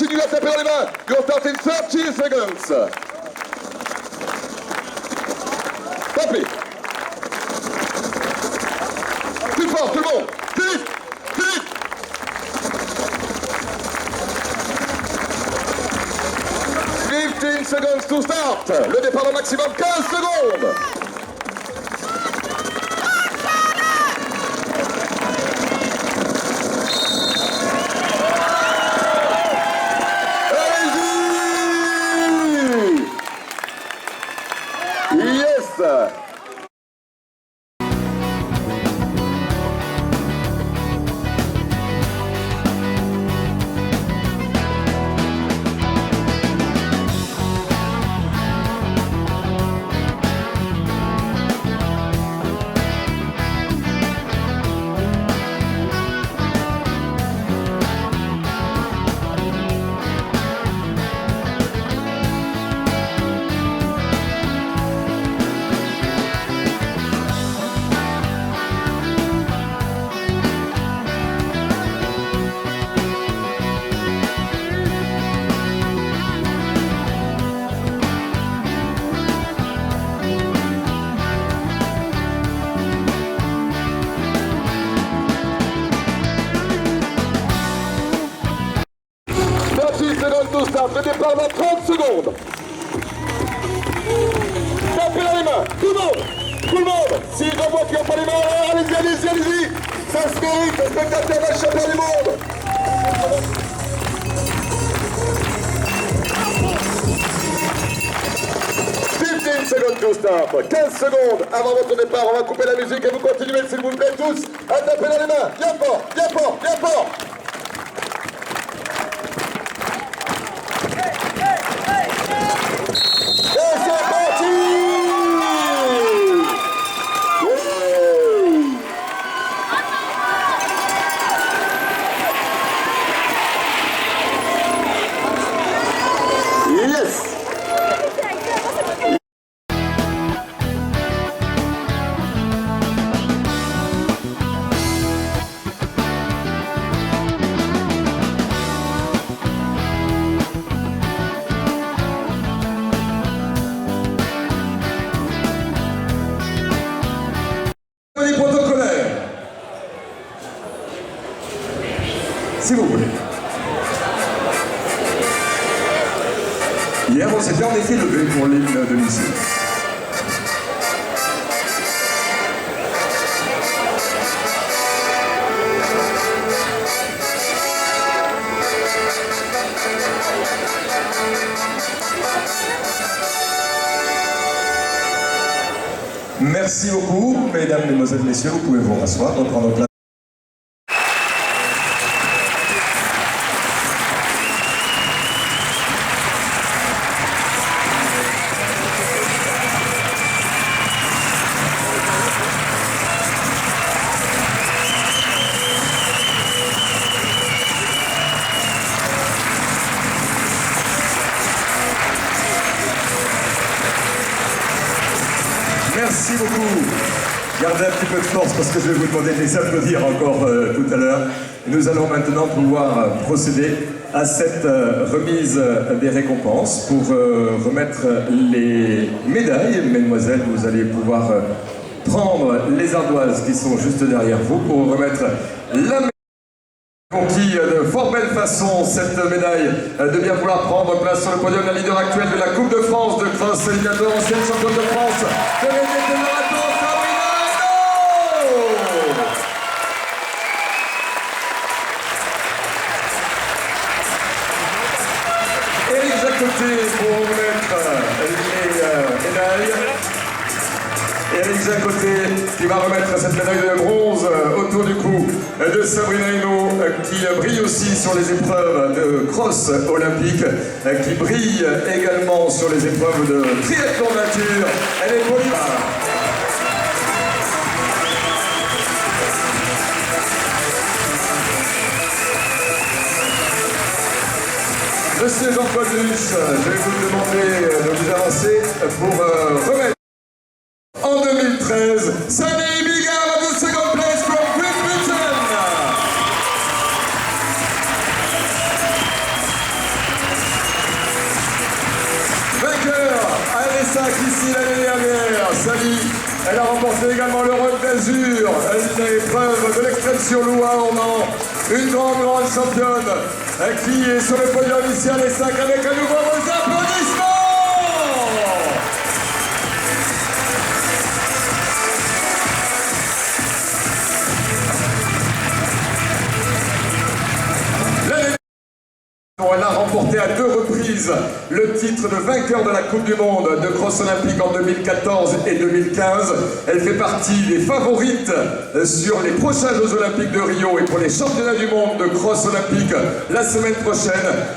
continue à taper dans les mains. You're starting 30 seconds. Tapez. Plus fort, tout le monde. Vite, vite. Seconds to start. Le départ au maximum 15 secondes. Allez-y. Yes. To start. Le départ dans 30 secondes. Tapez dans les mains. Tout le monde. Tout le monde. Si j'en vois qui n'ont pas les mains, allez-y, allez-y, allez-y. Ça se mérite. Le spectateur va champion du monde. 15 secondes to start. 15 secondes avant votre départ. On va couper la musique et vous continuez, s'il vous plaît, tous à taper dans les mains. Bien fort, bien fort, bien fort. Si vous voulez. Hier, on s'était en effet levé pour l'hymne de l'ICI. Merci beaucoup, mesdames, mesdemoiselles, messieurs, vous pouvez vous rasseoir, reprendre place. Merci beaucoup. Gardez un petit peu de force parce que je vais vous demander de les applaudir encore tout à l'heure. Nous allons maintenant pouvoir procéder à cette remise des récompenses pour remettre les médailles. Mesdemoiselles, vous allez pouvoir prendre les ardoises qui sont juste derrière vous pour remettre la médaille. Conquis de fort belle façon cette médaille de bien vouloir prendre place sur le podium, la leader actuelle de la Coupe de France de cross éliminatoire, ancienne championne de France de l'été de marathon, Sabrina Hinault. Éric Jacoté pour remettre les médailles. Éric Jacoté qui va remettre cette médaille de bronze autour du cou de Sabrina Hinault qui brille aussi sur les épreuves de cross olympique, qui brille également sur les épreuves de triathlon nature. Elle est polyvalente. Monsieur Jean-Paul Luche, je vais vous demander de vous avancer pour remettre en 2013, Sunny Bigard at the second place from Great Britain. sac ici l'année dernière. Sally, elle a remporté également le Rock d'Azur, une épreuve de l'extrême Loire-Normand. Une grande championne qui est sur le podium ici à l'Essac avec un nouveau applaudissements. Elle a remporté à 2 reprises le titre de vainqueur de la Coupe du Monde de cross olympique en 2014 et 2015. Elle fait partie des favorites sur les prochains Jeux olympiques de Rio et pour les championnats du monde de cross olympique la semaine prochaine.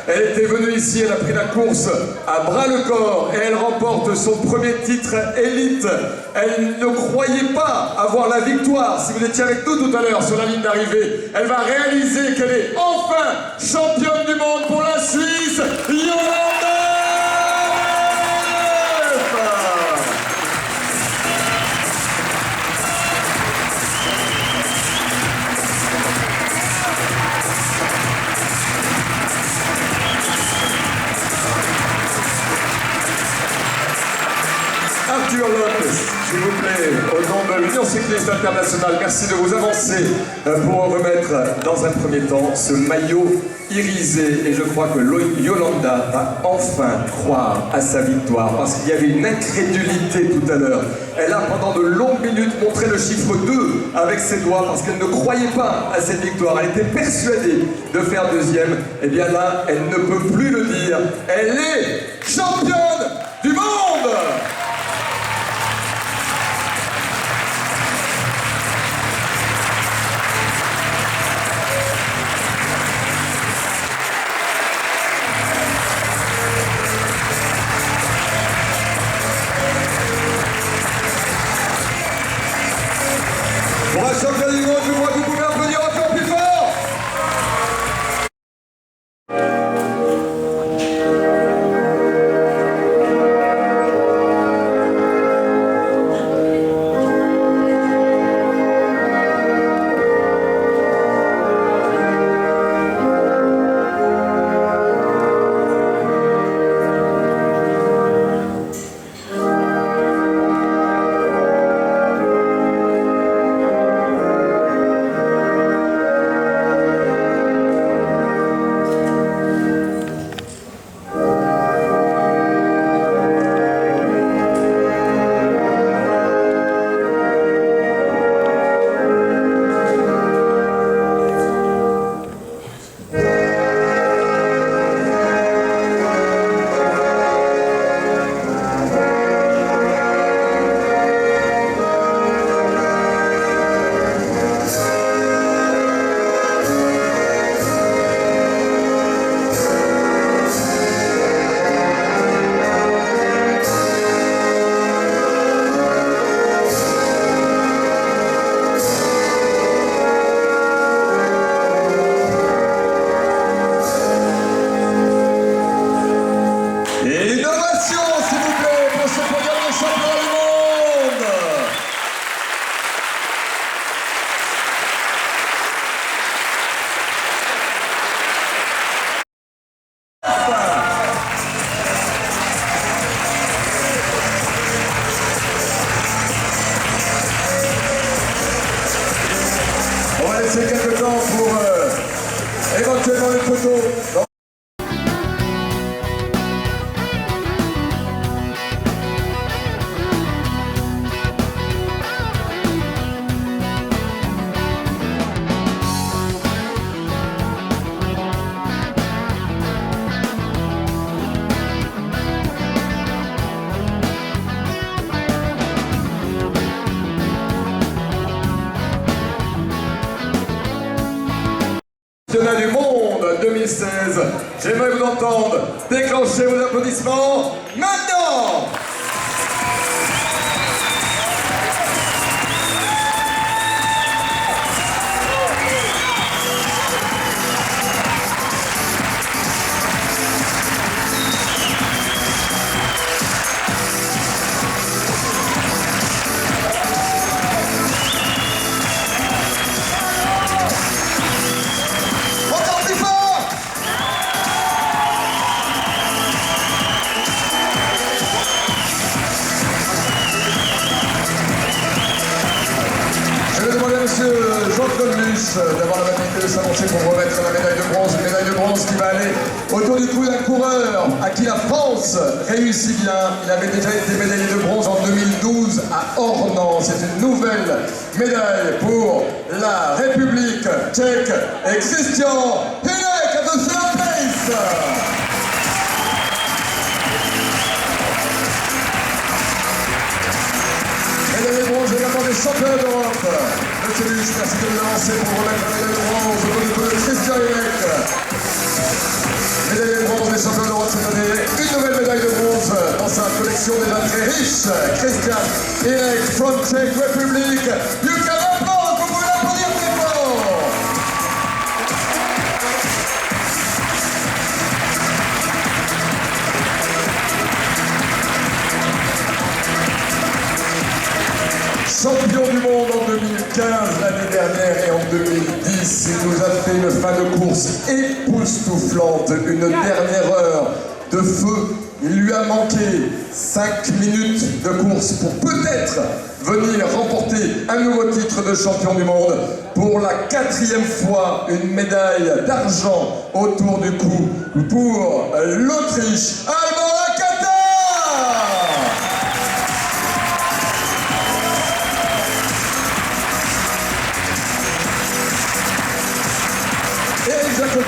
Elle était venue ici, elle a pris la course à bras-le-corps et elle remporte son premier titre élite. Elle ne croyait pas avoir la victoire. Si vous étiez avec nous tout à l'heure sur la ligne d'arrivée, elle va réaliser qu'elle est enfin championne du monde pour la Suisse, Yolanda. Arthur Lopez, s'il vous plaît, au nom de l'Union cycliste internationale, merci de vous avancer pour remettre dans un premier temps ce maillot irisé. Et je crois que Yolanda va enfin croire à sa victoire parce qu'il y avait une incrédulité tout à l'heure. Elle a pendant de longues minutes montré le chiffre 2 avec ses doigts parce qu'elle ne croyait pas à cette victoire. Elle était persuadée de faire deuxième. Et bien là, elle ne peut plus le dire. Elle est championne du monde! Pour un champion du monde, je crois que vous pouvez applaudir encore plus fort. laisser quelques temps pour éventuellement les photos. Du monde 2016. J'aimerais vous entendre déclencher vos applaudissements maintenant. l'Autriche d'avoir l'amabilité de s'annoncer pour remettre la médaille de bronze. Une médaille de bronze qui va aller autour du cou d'un coureur à qui la France réussit bien. Il avait déjà été médaillé de bronze en 2012 à Ornans. C'est une nouvelle médaille pour la République tchèque et Christian Hinek à the third place. Médaille de bronze également des championnats d'Europe. Monsieur Luch, merci de nous avancer pour remettre la médaille de bronze autour du cou de Christian Hinek. Médaille de bronze des championnats d'Europe cette année. Une nouvelle médaille de bronze dans sa collection déjà très riche. Christian Hinek from Czech Republic. You can applaud, vous pouvez applaudir très fort. Champion du monde en 2015, l'année dernière et en 2010, il nous a fait une fin de course époustouflante, une dernière heure de feu. Il lui a manqué 5 minutes de course pour peut-être venir remporter un nouveau titre de champion du monde. Pour la 4e fois, une médaille d'argent autour du cou pour l'Autriche.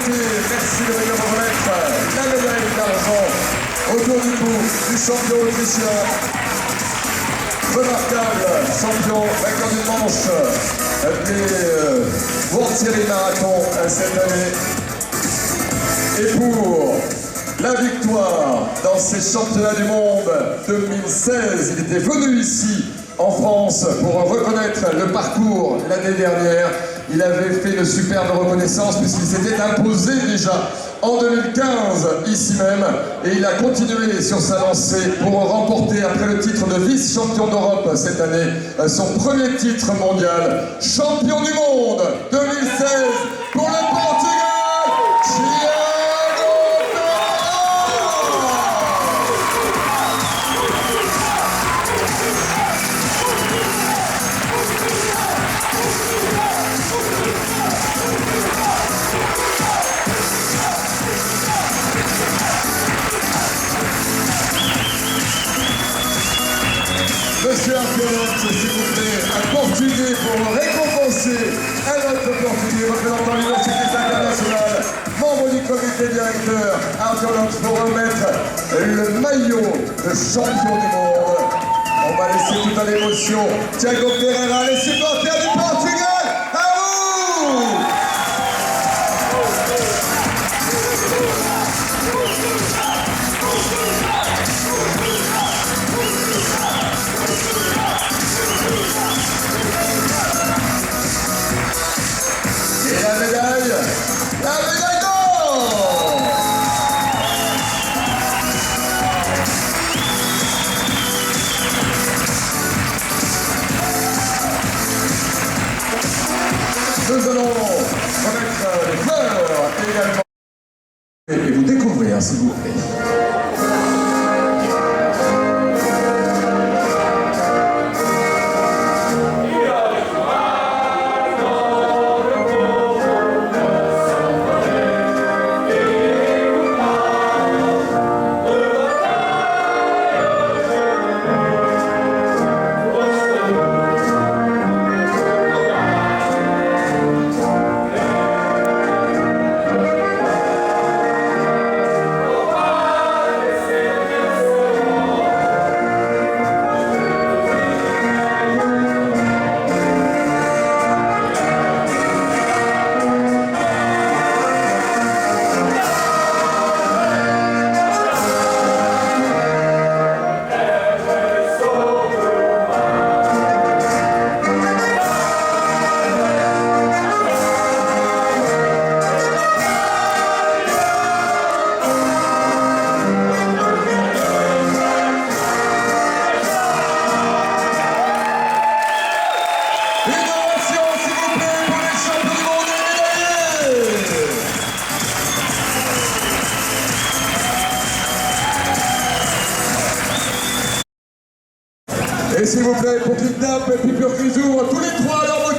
Merci de venir remettre la médaille d'argent autour du cou du champion autrichien. Remarquable champion, vainqueur du manche des World Series Marathon cette année. Et pour la victoire dans ces championnats du monde 2016, il était venu ici en France pour reconnaître le parcours l'année dernière. Il avait fait une superbe reconnaissance puisqu'il s'était imposé déjà en 2015 ici même et il a continué sur sa lancée pour remporter après le titre de vice-champion d'Europe cette année son premier titre mondial, champion du monde 2016 pour le Portugal. Monsieur Arquelotte, s'il vous plaît, un Portugais pour récompenser un autre Portugais représentant l'Université internationale, membre du comité directeur. Arquelotte pour remettre le maillot de champion du monde. On va laisser toute l'émotion. Thiago Pereira, les supporters du Portugal, à vous! Nous allons remettre les fleurs également. Et vous découvrir, s'il vous plaît. Et s'il vous plaît, pour Kidnap et Piper Frisou, tous les trois à leur